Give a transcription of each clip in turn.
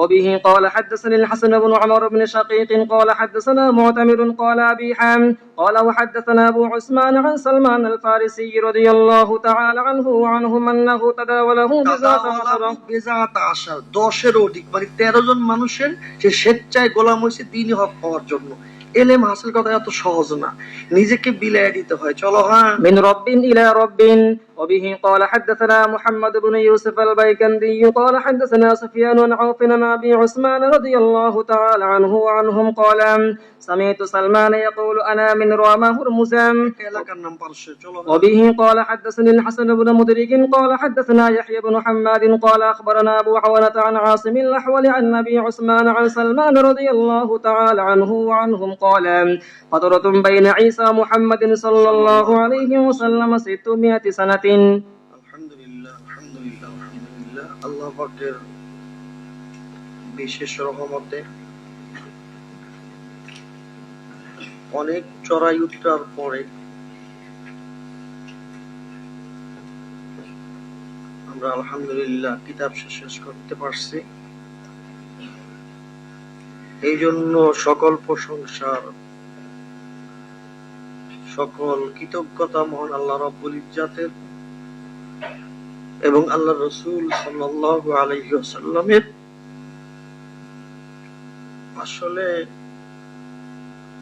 وبه قال حدثني الحسن بن عمر بن شقيق قال حدثنا معتمر قال أبي حام قال وحدثنا أبو عثمان عن سلمان الفارسي رضي الله تعالى عنه وعنهم أنه تداوله بذات عشر 10-এর অধিক মানে 13 জন মানুষের সে স্বেচ্ছায় গোলাম হয়েছে দ্বীনি হক পাওয়ার জন্য। এলেম হাসিল করা এত সহজ না, নিজেকে বিলায় দিতে হয়। চলো হ্যাঁ। من رب إلى رب. وبه قال حدثنا محمد بن يوسف البيكندي قال حدثنا سفيان عن عوف عن أبي عثمان رضي الله تعالى عنه وعنهم قال سمعت سلمان يقول أنا من رام هرمزا. وبه قال حدثني الحسن بن مدرك قال حدثنا يحيى بن حماد قال أخبرنا أبو عوانة عن عاصم الأحول عن أبي عثمان عن سلمان رضي الله تعالى عنه وعنهم قال فترة بين عيسى محمد صلى الله عليه وسلم 600 سنة. আলহামদুলিল্লাহ আলহামদুলিল্লাহ আলহামদুলিল্লাহ। আল্লাহ পাকের বিশেষ রহমতে অনেক চড়াই উতরার পরে আমরা আলহামদুলিল্লাহ কিতাব শেষ করতে পারছি। এই জন্য সকল প্রশংসার সকল কৃতজ্ঞতা মহান আল্লাহ রাব্বুল ইজ্জাতের এবং আল্লাহ রাসূল সাল্লাল্লাহু আলাইহি ওয়াসাল্লামের। আসলে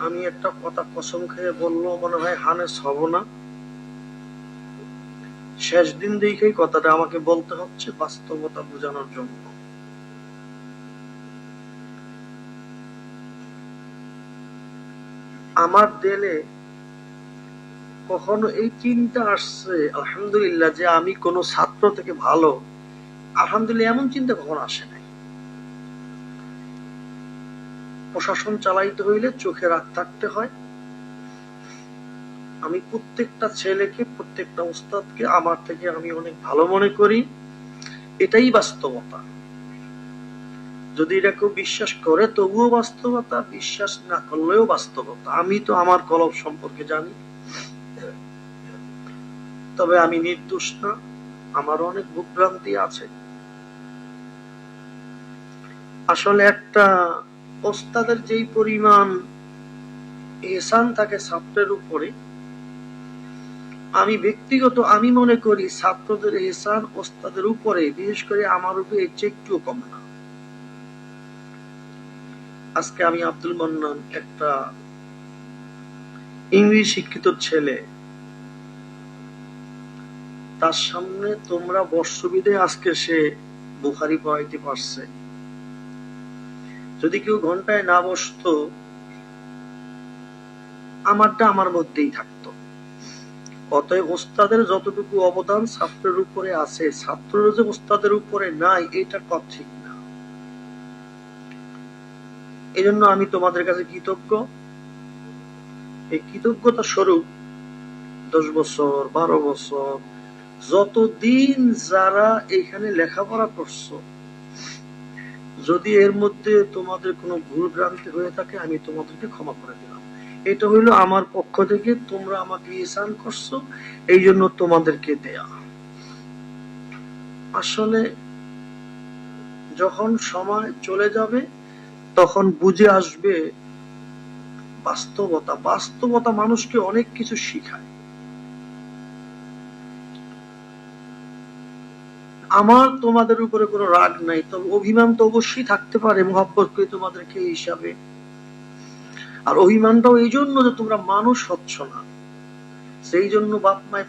আমি একটা কথা কসম খেয়ে বললো মনে হয় হানেস হব না, শেষ দিন দেখেই কথাটা আমাকে বলতে হচ্ছে বাস্তবতা বোঝানোর জন্য। আমার দিলে কখনো এই চিন্তা আসছে আলহামদুলিল্লাহ যে আমি কোন ছাত্র থেকে ভালো, আলহামদুলিল্লাহ এমন চিন্তা কখনো আসে নাই। প্রশাসন চালাইতে হইলে চোখে রাখ থাকতে হয়। আমি প্রত্যেকটা ছেলেকে প্রত্যেকটা উস্তাদকে আমার থেকে আমি অনেক ভালো মনে করি, এটাই বাস্তবতা। যদি এটা কেউ বিশ্বাস করে তবুও বাস্তবতা, বিশ্বাস না করলেও বাস্তবতা। আমি তো আমার কলব সম্পর্কে জানি, তবে আমি নির্দোষ না, আমার অনেক ভুলভ্রান্তি আছে। আসলে একটা ওস্তাদের যেই পরিমাণ এহসান থাকে ছাত্রের উপরে, আমি ব্যক্তিগত আমি মনে করি ছাত্রদের এহসান ওস্তাদের উপরে, বিশেষ করে আমার উপরে এর চেয়ে একটু কম না। আজকে আমি আব্দুল মান্নান, একটা ইংরেজি শিক্ষিত ছেলে, তার সামনে তোমরা বর্ষবিদে আজকে সে বুখারি পড়াইতে পারছে। যদি কেউ ঘন্টায় না বসতো আমারটা আমার মধ্যেই থাকতো। অতএব ওস্তাদের যতটুকু অবদান ছাত্রের উপরে আছে, ছাত্ররা যে ওস্তাদের উপরে নাই এটা কথা ঠিক না। এই জন্য আমি তোমাদের কাছে কৃতজ্ঞ। এই কৃতজ্ঞতা স্বরূপ 10 বছর 12 বছর যতদিন যারা এখানে লেখাপড়া করছো, যদি এর মধ্যে তোমাদের কোনো ভুল ভ্রান্তি হয়ে থাকে আমি তোমাদেরকে ক্ষমা করে দিলাম। এটা হইলো আমার পক্ষ থেকে, তোমরা আমাকে ইহসান করছো এই জন্য তোমাদেরকে দেয়া। আসলে যখন সময় চলে যাবে তখন বুঝে আসবে বাস্তবতা। বাস্তবতা মানুষকে অনেক কিছু শিখায়। আমার তোমাদের উপরে কোনো রাগ নাই, তবে অভিমান তো অবশ্যই থাকতে পারে মহব্বত করে তোমাদেরকে এই হিসাবে। আর অভিমানটাও এই জন্য যে তোমরা মানুষ হচ্ছ না, সেই জন্য বাপ মায়